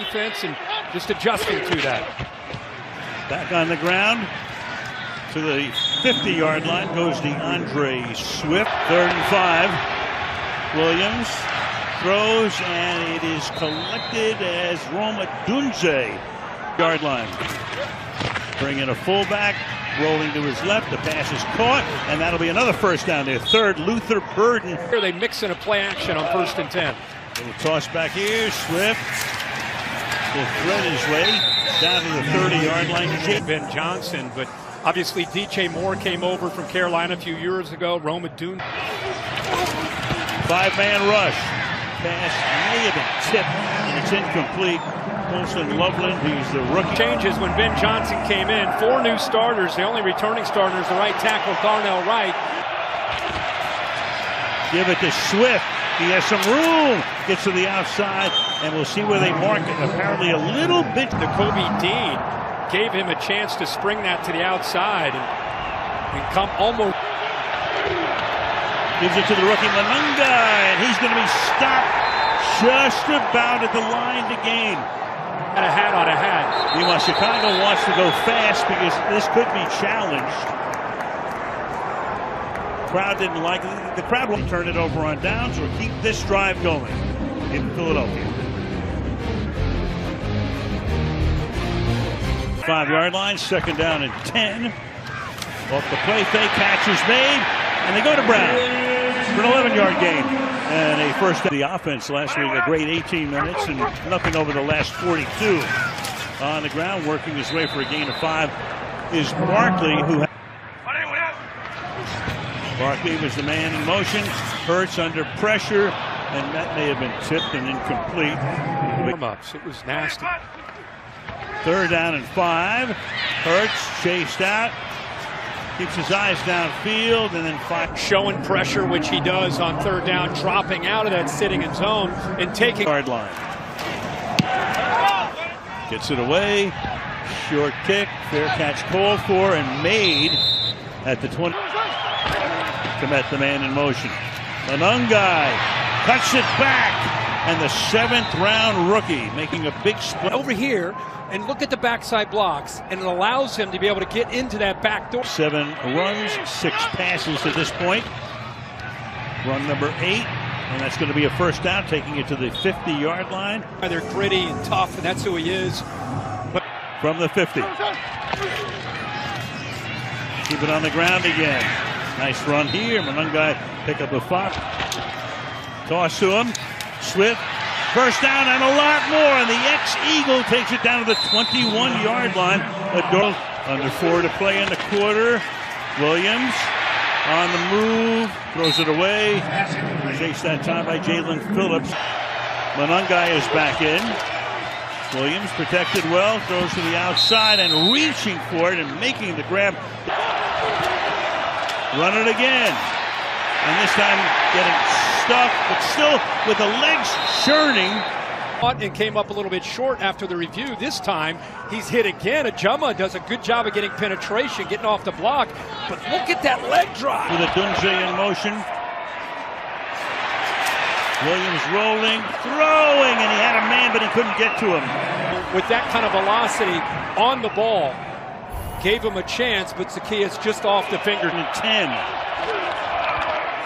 defense and just adjusting to that. Back on the ground to the 50-yard line goes DeAndre Swift. 3rd and 5. Williams throws, and it is collected as Roma Dunze. Yard line. Bring in a fullback, rolling to his left. The pass is caught, and that'll be another first down there. 3rd, Luther Burden. Here they mix in a play action on 1st and 10. Little toss back here. Swift will thread his way down to the 30-yard line. Ben Johnson, but obviously DJ Moore came over from Carolina a few years ago. Roma Dunze. 5-man rush. Pass may have been tipped, and it's incomplete. Colson Loveland, he's the rookie. Changes when Ben Johnson came in. 4 new starters. The only returning starter is the right tackle, Darnell Wright. Give it to Swift. He has some room. Gets to the outside, and we'll see where they mark it. Apparently a little bit. Kobe Dean gave him a chance to spring that to the outside and come almost. Gives it to the rookie Manunga, and he's going to be stopped just about at the line to gain. And a hat on a hat. Meanwhile, Chicago wants to go fast because this could be challenged. Crowd didn't like it. The crowd will turn it over on downs or keep this drive going in Philadelphia. 5-yard line, 2nd down and 10. Off the play fake, catch is made, and they go to Brown for an 11-yard gain. And a first down. The offense last week, a great 18 minutes and nothing over the last 42. On the ground, working his way for a gain of 5 is Barkley, who Barkley was the man in motion. Hurts under pressure, and that may have been tipped and incomplete. It was nasty. 3rd down and 5. Hurts chased out. Keeps his eyes downfield, and then 5. Showing pressure, which he does on 3rd down, dropping out of that sitting in zone and taking. Yard line. Gets it away. Short kick. Fair catch called for and made at the 20. Met the man in motion. Manungai cuts it back, and the 7th-round rookie making a big split over here. And look at the backside blocks, and it allows him to be able to get into that back door. 7 runs, 6 passes to this point. Run number 8, and that's going to be a first down, taking it to the 50-yard line. They're gritty and tough, and that's who he is. But from the 50. Keep it on the ground again. Nice run here. Manungai pick up a 5. Toss to him. Swift. First down and a lot more. And the ex-Eagle takes it down to the 21-yard line. Under 4 to play in the quarter. Williams on the move. Throws it away. Chased that time by Jalen Phillips. Manungai is back in. Williams protected well. Throws to the outside and reaching for it and making the grab. Run it again, and this time getting stuck, but still with the legs churning. And came up a little bit short after the review. This time he's hit again. Ajuma does a good job of getting penetration, getting off the block, but look at that leg drive. With a Dunze in motion. Williams rolling, throwing, and he had a man, but he couldn't get to him. With that kind of velocity on the ball, gave him a chance, but Zacchaeus just off the finger. 10.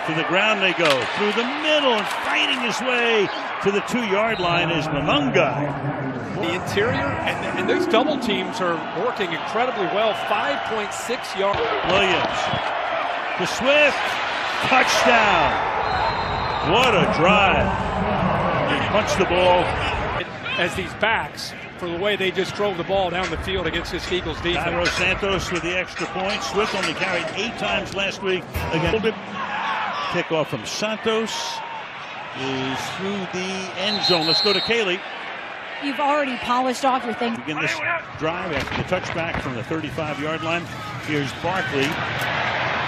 To the ground they go. Through the middle and fighting his way to the 2-yard line is Manungai. The interior and those double teams are working incredibly well. 5.6 yards. Williams to Swift. Touchdown. What a drive. He punched the ball. As these backs, for the way they just drove the ball down the field against this Eagles defense. Cairo Santos with the extra point. Swift only carried 8 times last week. Again, kickoff from Santos is through the end zone. Let's go to Kaylee. You've already polished off your things. Begin this drive after the touchback from the 35-yard line. Here's Barkley.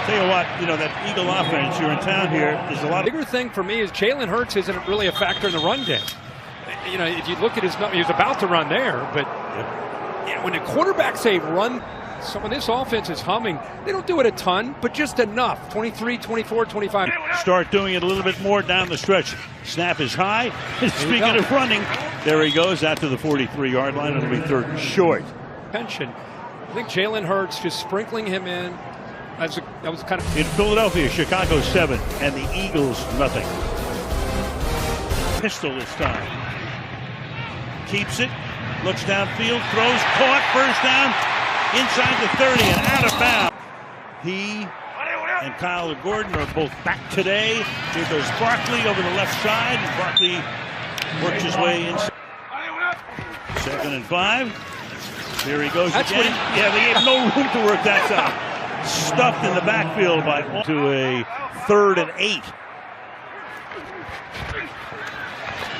Tell you what, that Eagle offense, you're in town here, there's a lot. Bigger thing for me is Jalen Hurts isn't really a factor in the run game. If you look at his number, he was about to run there, but when the quarterbacks say run, So when this offense is humming, they don't do it a ton, but just enough. 23, 24, 25. Start doing it a little bit more down the stretch. Snap is high. Speaking of running, there he goes out to the 43-yard line. It'll be third and short. Pension. I think Jalen Hurts just sprinkling him in. That was kind of... In Philadelphia, Chicago 7, and the Eagles nothing. Pistol this time. Keeps it. Looks downfield. Throws. Caught. First down. Inside the 30 and out of bounds. He and Kyle Gordon are both back today. Here goes Barkley over the left side, and Barkley works his way inside. 2nd and 5. Here he goes again. Yeah, they have no room to work that side. Stuffed in the backfield by to a 3rd and 8.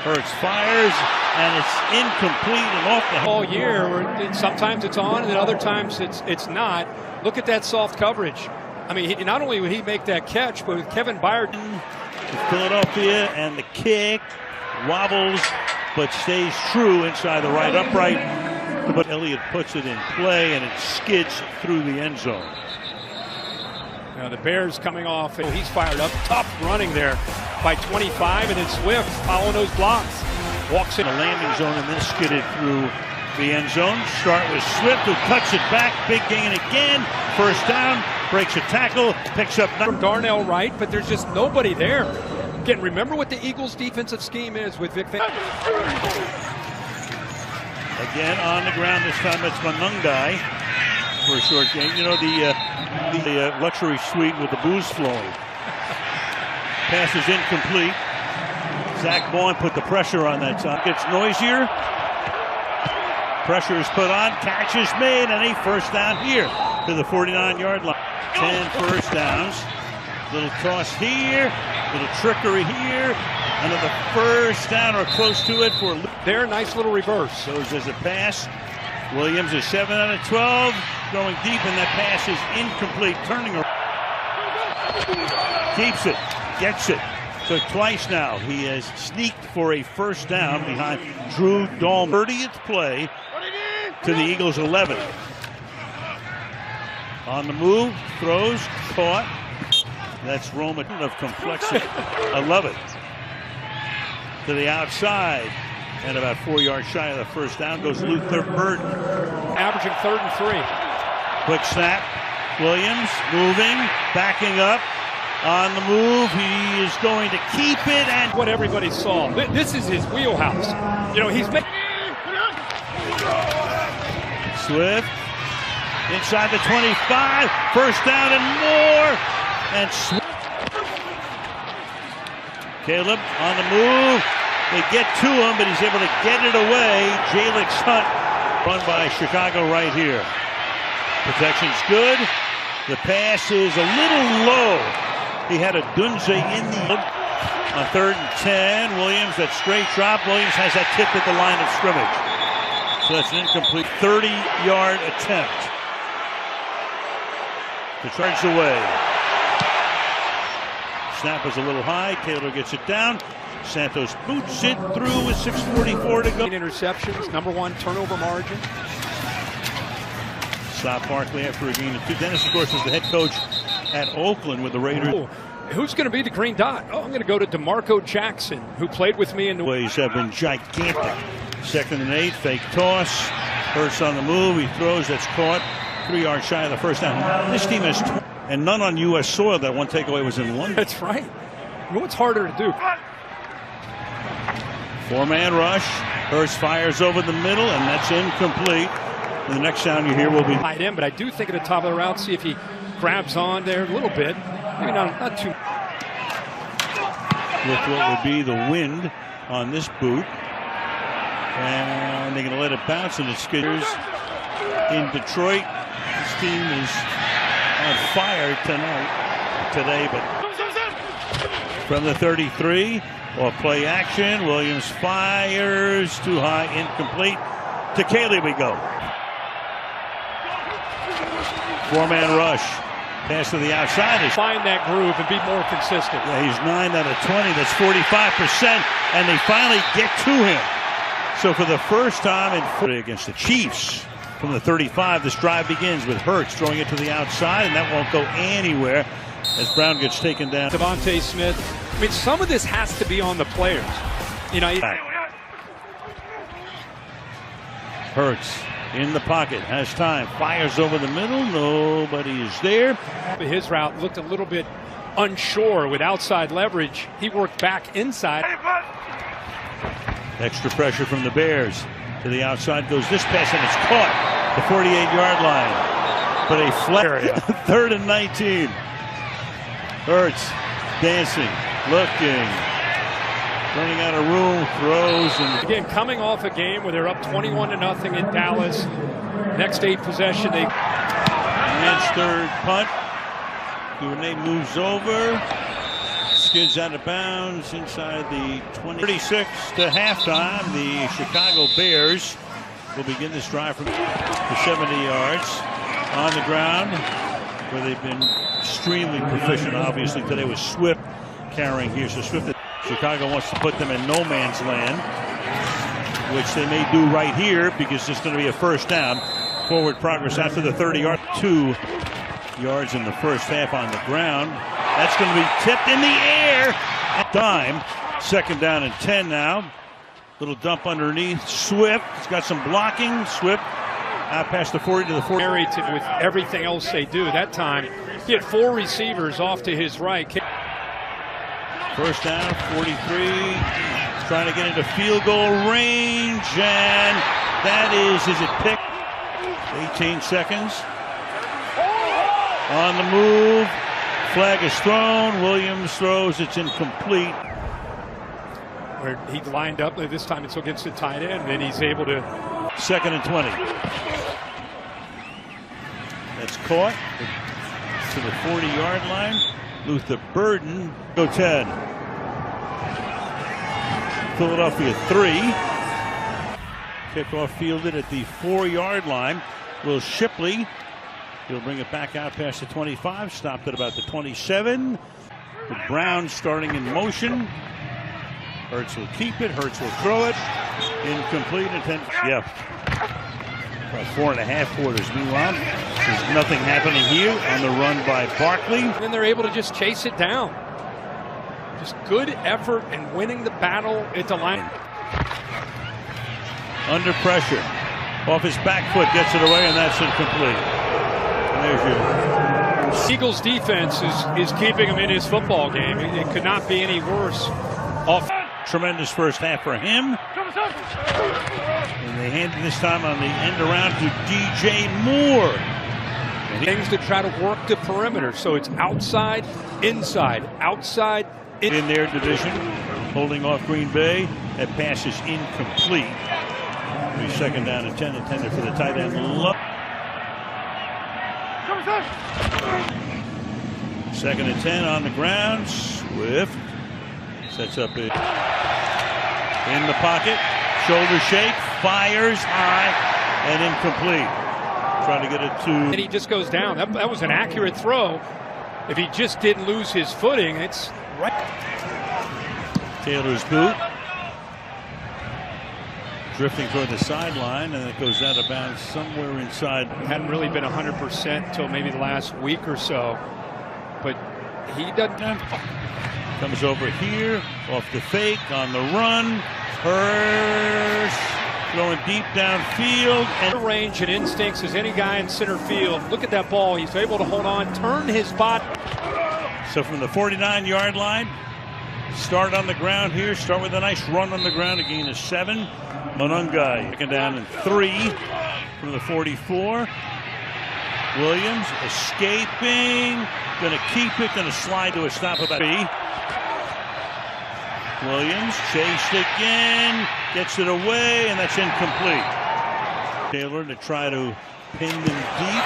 Hurts fires, and it's incomplete and off the all year. Where sometimes it's on, and then other times it's not. Look at that soft coverage. I mean, not only would he make that catch, but with Kevin Byard. Philadelphia, and the kick wobbles, but stays true inside the right upright. But Elliott puts it in play, and it skids through the end zone. Now the Bears coming off, and he's fired up. Tough running there by 25, and then Swift following those blocks. Walks in the landing zone and then skidded through the end zone. Start with Swift, who cuts it back. Big gain again. First down, breaks a tackle, picks up from Darnell Wright, but there's just nobody there. Again, remember what the Eagles' defensive scheme is with Vic Fangio. Again on the ground, this time it's Manungai for a short gain. You know, the luxury suite with the booze flowing. Pass is incomplete. Zach Bowen put the pressure on that time. Gets noisier. Pressure is put on. Catch is made, and a first down here to the 49-yard line. 10 first downs. Little toss here. Little trickery here. Another first down or close to it for there. Nice little reverse. Goes as a pass. Williams is 7 out of 12. Going deep, and that pass is incomplete. Turning around. Keeps it. Gets it. So twice now he has sneaked for a first down behind Drew Dalman. 30th play to the Eagles 11. On the move, throws, caught. That's Roman of complexity. I love it. To the outside, and about 4 yards shy of the first down goes Luther Burden. Averaging 3rd and 3. Quick snap. Williams moving, backing up. On the move, he is going to keep it, and what everybody saw. This is his wheelhouse. You know, he's making Swift inside the 25, first down and more, and Caleb on the move. They get to him, but he's able to get it away. Jalen Hunt, run by Chicago right here. Protection's good. The pass is a little low. He had a Dunze in the on 3rd and 10. Williams, that straight drop. Williams has that tip at the line of scrimmage. So that's an incomplete 30-yard attempt. The charge away. Snap is a little high. Taylor gets it down. Santos boots it through with 6:44 to go. Interceptions, #1 turnover margin. Stop Barkley after a gain of 2. Dennis, of course, is the head coach at Oakland with the Raiders. Oh, who's going to be the green dot? Oh, I'm going to go to DeMarco Jackson, who played with me in the ways have been gigantic. 2nd and 8, fake toss. Hurts on the move. He throws. That's caught. 3 yards shy of the first down. This team has and none on U.S. soil. That one takeaway was in London. That's right. You know what's harder to do? 4-man rush. Hurts fires over the middle, and that's incomplete. And the next sound you hear will be tight end, but I do think at the top of the route, see if he grabs on there a little bit. Maybe not too. With what would be the wind on this boot. And they're going to let it bounce, and it skitters in Detroit. This team is on fire today, but from the 33, or play action, Williams fires, too high, incomplete. To Caley we go. 4-man rush. Pass to the outside. Find that groove and be more consistent. Yeah, he's 9 out of 20. That's 45%, and they finally get to him. So for the first time in against the Chiefs, From the 35, this drive begins with Hurts throwing it to the outside, and that won't go anywhere as Brown gets taken down. Devontae Smith. I mean, some of this has to be on the players. You know, Hurts in the pocket, has time, fires over the middle, nobody is there. His route looked a little bit unsure with outside leverage. He worked back inside. Extra pressure from the Bears. To the outside goes this pass, and it's caught. The 48-yard line. But a flat 3rd and 19. Hurts dancing, looking, running out of room, throws. And again, coming off a game where they're up 21-0 in Dallas. Next 8 possession, they man's third punt. Duvernay moves over, skids out of bounds inside the 20. 36 to halftime. The Chicago Bears will begin this drive from the 70 yards on the ground, where they've been extremely proficient. Obviously today was Swift carrying here. So Swift, Chicago wants to put them in no man's land, which they may do right here because it's going to be a first down. Forward progress after the 30-yard. 2 yards in the first half on the ground. That's going to be tipped in the air. Dime. 2nd down and 10 now. Little dump underneath. Swift. He's got some blocking. Swift out past the 40 to the 40. Married with everything else they do. That time he had 4 receivers off to his right. First down, 43. Trying to get into field goal range. And that is it picked? 18 seconds. On the move. Flag is thrown. Williams throws. It's incomplete. Where he lined up. This time it's against the tight end. Then he's able to. 2nd and 20. That's caught to the 40-yard line. Luther Burden. Go 10. Philadelphia 3. Kickoff fielded at the 4-yard line. Will Shipley. He'll bring it back out past the 25. Stopped at about the 27. With Brown starting in motion. Hurts will keep it. Hurts will throw it. Incomplete. Yeah. About 4.5 quarters. Meanwhile, there's nothing happening here on the run by Barkley. And they're able to just chase it down. Just good effort and winning the battle at the line. Under pressure. Off his back foot, gets it away, and that's incomplete. And there's your Eagles defense is keeping him in his football game. It could not be any worse. Tremendous first half for him. And they hand it this time on the end around to DJ Moore. Things to try to work the perimeter. So it's outside, inside, outside. In their division, holding off Green Bay. That pass is incomplete. 2nd down and 10, intended for the tight end. 2nd and 10 on the ground. Swift sets up it in the pocket. Shoulder shake, fires high, and incomplete. Trying to get it to. And he just goes down. That was an accurate throw. If he just didn't lose his footing, it's right. Taylor's boot. Drifting toward the sideline, and it goes out of bounds somewhere inside. Hadn't really been 100% until maybe the last week or so. But he doesn't. Comes over here, off the fake, on the run. Hurst throwing deep downfield. And range and instincts as any guy in center field. Look at that ball. He's able to hold on, turn his body. So from the 49-yard line, start on the ground here. Start with a nice run on the ground. A gain of 7. Monungai 2nd down and 3 from the 44. Williams escaping. Going to keep it. Going to slide to a stop about 3. Williams chased again. Gets it away, and that's incomplete. Taylor to try to pin them deep.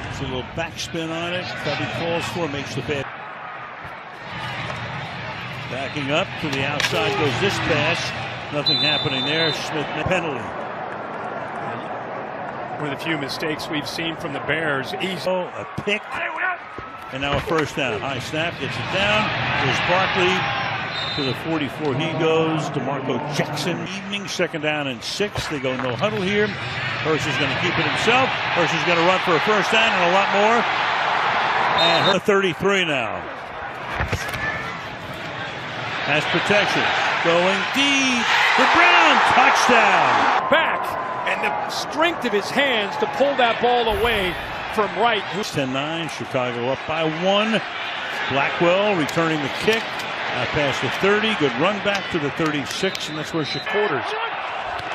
There's a little backspin on it. Probably falls for, makes the pass. Backing up to the outside goes this pass. Nothing happening there. Smith penalty. One of the few mistakes we've seen from the Bears. Easy. A pick. And now a first down. High snap, gets it down. There's Barkley. To the 44 he goes. DeMarco Jackson. Evening, 2nd down and 6. They go no huddle here. Hurst is going to keep it himself. Hurst is going to run for a 1st down and a lot more. And Hurst 33 now. Has protection. Going deep. For Brown. Touchdown. Back. And the strength of his hands to pull that ball away from Wright. 10-9. Chicago up by 1. Blackwell returning the kick. Past the 30. Good run back to the 36. And that's where Chicago.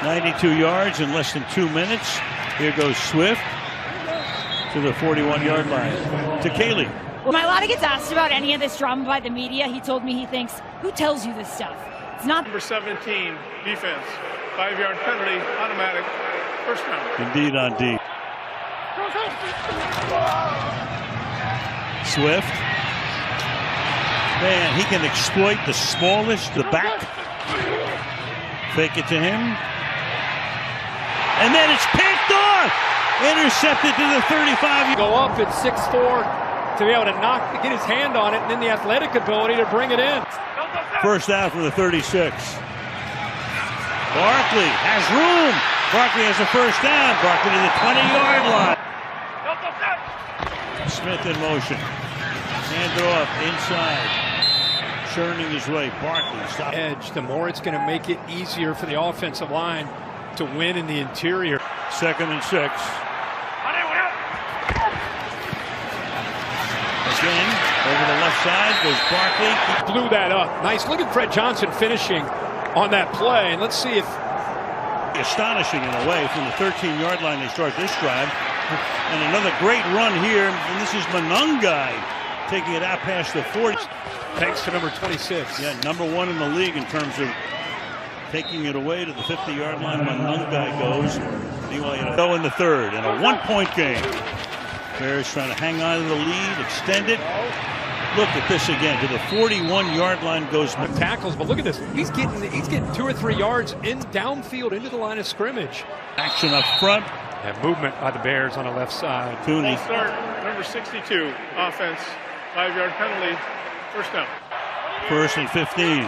92 yards in less than 2 minutes. Here goes Swift to the 41-yard line. To Kaylee. When Mailata gets asked about any of this drama by the media, he told me he thinks, who tells you this stuff? It's not. Number 17, defense. 5-yard penalty, automatic, 1st down. Indeed on D. Swift. Man, he can exploit the smallest, the back. Fake it to him. And then it's picked off. Intercepted to the 35. Go up at 6'4" to be able to get his hand on it, and then the athletic ability to bring it in. 1st down from the 36. Barkley has room. Barkley has a 1st down. Barkley to the 20-yard line. Smith in motion. Hand it off inside. Churning his way. Barkley stop. Edge. The more it's going to make it easier for the offensive line to win in the interior. 2nd and 6. Again, over the left side goes Barkley. He blew that up. Nice. Look at Fred Johnson finishing on that play. And let's see if. Astonishing in a way. From the 13-yard line they start this drive. And another great run here. And this is Monungai taking it out past the 40. Thanks to number 26. Yeah, number 1 in the league in terms of taking it away to the 50-yard line. Monungai goes. Go in the 3rd. And a 1-point game. Bears trying to hang on to the lead, extend it. Look at this again. To the 41-yard line goes tackles, but look at this. He's getting 2 or 3 yards in downfield into the line of scrimmage. Action up front. And movement by the Bears on the left side. Cooney. Start, number 62, offense, 5-yard penalty, 1st down. 1st and 15.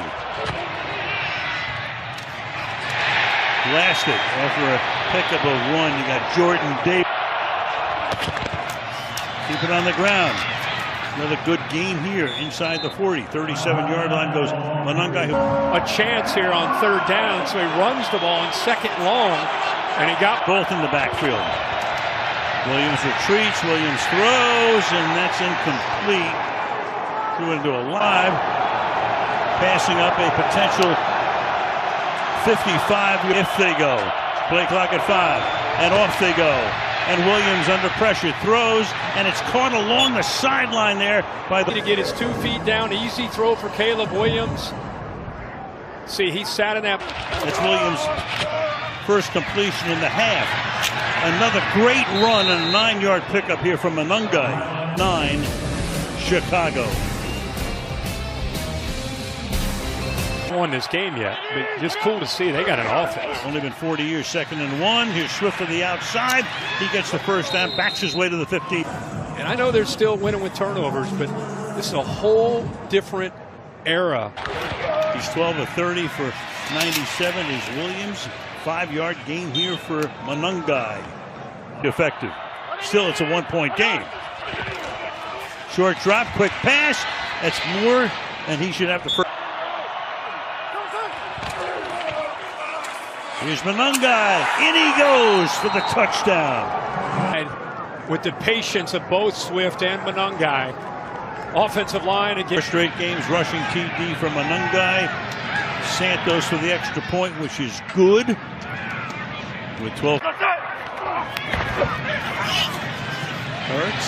Blasted after a pickup of 1. You got Jordan Davis. Keep it on the ground. Another good gain here inside the 40. 37-yard line goes Monungai. A chance here on 3rd down, so he runs the ball on 2nd and long, and he got both in the backfield. Williams retreats, Williams throws, and that's incomplete. Threw into a live. Passing up a potential 55 if they go. Play clock at 5, and off they go. And Williams under pressure throws, and it's caught along the sideline there by the. To get his 2 feet down, easy throw for Caleb Williams. See, he sat in that. It's Williams' first completion in the half. Another great run and a 9-yard pickup here from Monungai. 9, Chicago. Won this game yet, but just cool to see they got an offense. Only been 40 years. 2nd and 1. Here's Swift to the outside. He gets the 1st down, backs his way to the 50. And I know they're still winning with turnovers, but this is a whole different era. He's 12 of 30 for 97 is Williams. 5-yard gain here for Monungai. Effective. Still, it's a 1-point game. Short drop, quick pass. That's Moore, and he should have the first. Here's Monungai. In he goes for the touchdown. And with the patience of both Swift and Monungai. Offensive line again. 4 straight games rushing TD from Monungai. Santos for the extra point, which is good. With 12. Hurts.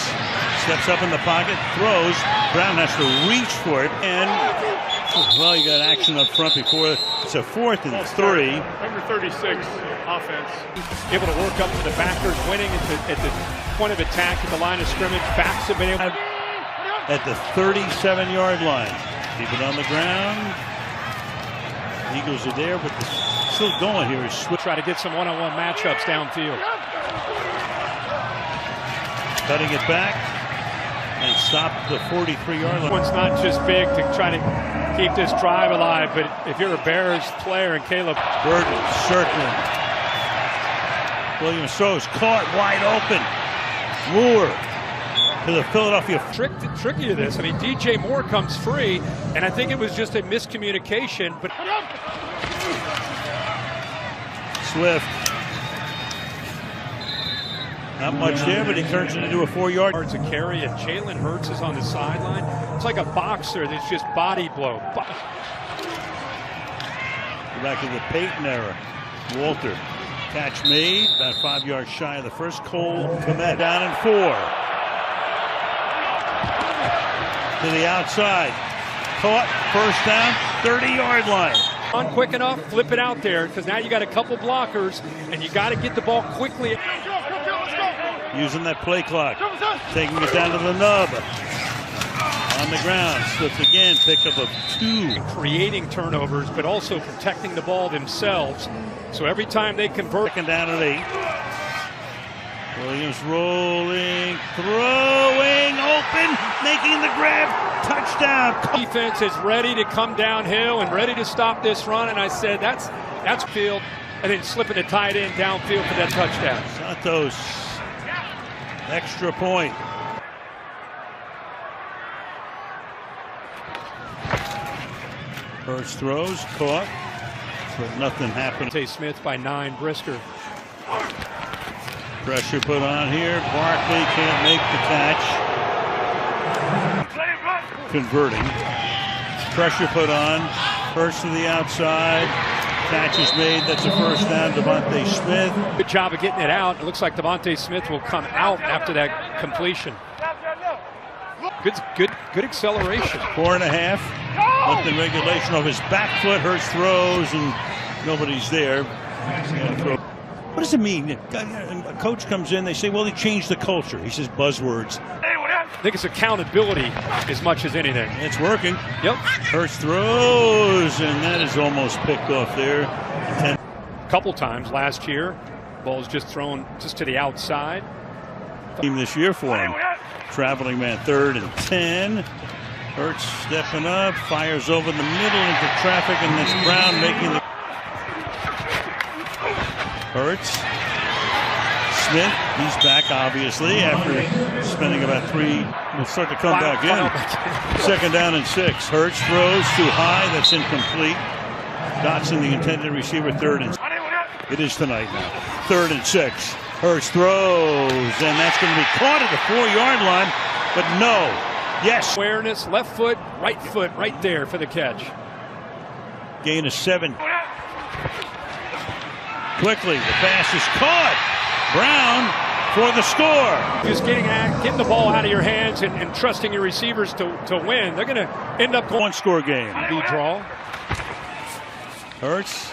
Steps up in the pocket. Throws. Brown has to reach for it. And, well, you got action up front before. It's a 4th and 3. Number 36, offense. Able to work up to the backers, winning at the point of attack at the line of scrimmage. Backs have been able at the 37-yard line. Keep it on the ground. Eagles are there, but still going here. Try to get some one-on-one matchups downfield. Cutting it back and stop the 43-yard line. One's not just big to try to keep this drive alive, but if you're a Bears player and Caleb Burton circling. Williams throws, caught wide open. Moore to the Philadelphia. tricky to this. I mean, DJ Moore comes free, and I think it was just a miscommunication. But Swift. Not much there, but he turns it into a 4-yard. Yards a carry, and Jalen Hurts is on the sideline. It's like a boxer that's just body blow. Go back to the Peyton era. Walter. Catch made, about 5 yards shy of the first. Cole Kmet down and 4. To the outside. Caught, first down, 30-yard line. On quick enough, flip it out there, because now you got a couple blockers, and you got to get the ball quickly. Using that play clock. Taking it down to the nub. On the ground, slips again, pickup of 2. Creating turnovers, but also protecting the ball themselves. So every time they convert. Second down at 8. Williams rolling, throwing, open, making the grab, touchdown. Defense is ready to come downhill and ready to stop this run, and I said that's field, and then slipping the tight end downfield for that touchdown. Santos, extra point. First throws, caught, but nothing happened. Smith by 9, Brisker. Pressure put on here. Barkley can't make the catch. Converting. Pressure put on. First to the outside. Catch is made. That's a first down. Devontae Smith. Good job of getting it out. It looks like Devontae Smith will come out after that completion. Good acceleration. 4.5. Left in regulation off his back foot. Hurts throws and nobody's there. What does it mean? A coach comes in, they say, well, he changed the culture. He says buzzwords. I think it's accountability as much as anything. It's working. Yep. Hurts throws, and that is almost picked off there. A couple times last year. Ball's just thrown just to the outside. Team this year for him. Traveling man, 3rd and 10. Hurts stepping up, fires over the middle into traffic, and it's Brown making the... Hurts. Smith, he's back obviously after spending about 3. Will start to come back in. Second down and 6. Hurts throws too high. That's incomplete. Dotson, the intended receiver, 3rd and... It is tonight now. 3rd and 6. Hurts throws, and that's going to be caught at the 4-yard line, but no. Yes. Awareness, left foot, right there for the catch. Gain of 7. Quickly, the pass is caught. Brown for the score. Just getting the ball out of your hands and trusting your receivers to win. They're going to end up going. One-score game. Be draw. Hurts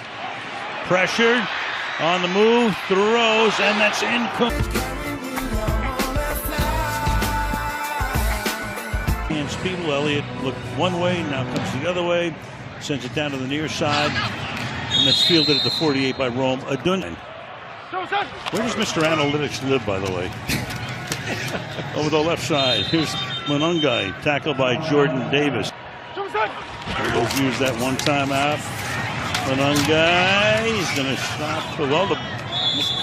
pressured on the move, throws, and that's incomplete. And Speedle Elliott looked one way, now comes the other way, sends it down to the near side, and that's fielded at the 48 by Rome Adun. Where does Mr. Analytics live, by the way? Over the left side. Here's Monungai, tackled by Jordan Davis. We'll use that one time out. Monungai, he's going to stop. Well,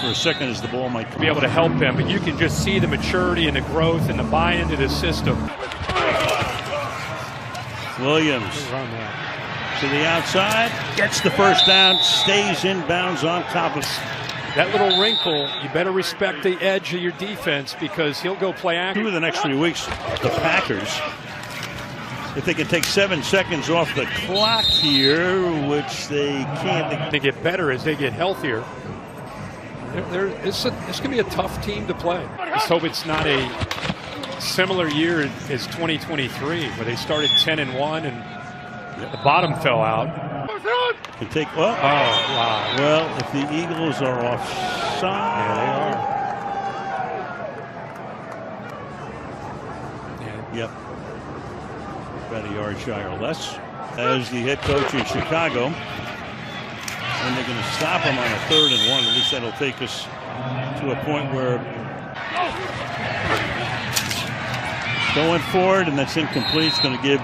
for a second as the ball might come. Be able to help him, but you can just see the maturity and the growth and the buy-in to the system. Williams to the outside, gets the first down, stays inbounds on top of that little wrinkle. You better respect the edge of your defense because he'll go play action. Through the next 3 weeks, the Packers, if they can take 7 seconds off the clock here, which they can't. They get better as they get healthier. It's going to be a tough team to play. Let's hope it's not a similar year as 2023, where they started 10-1 and the bottom fell out. Can take what? Oh, wow. Well, if the Eagles are offside. Yeah, they are. Yep. About a yard shy or less. As the head coach in Chicago. And they're going to stop him on a 3rd and 1. At least that'll take us to a point where going forward, and that's incomplete. It's going to give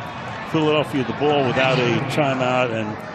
Philadelphia the ball without a timeout, and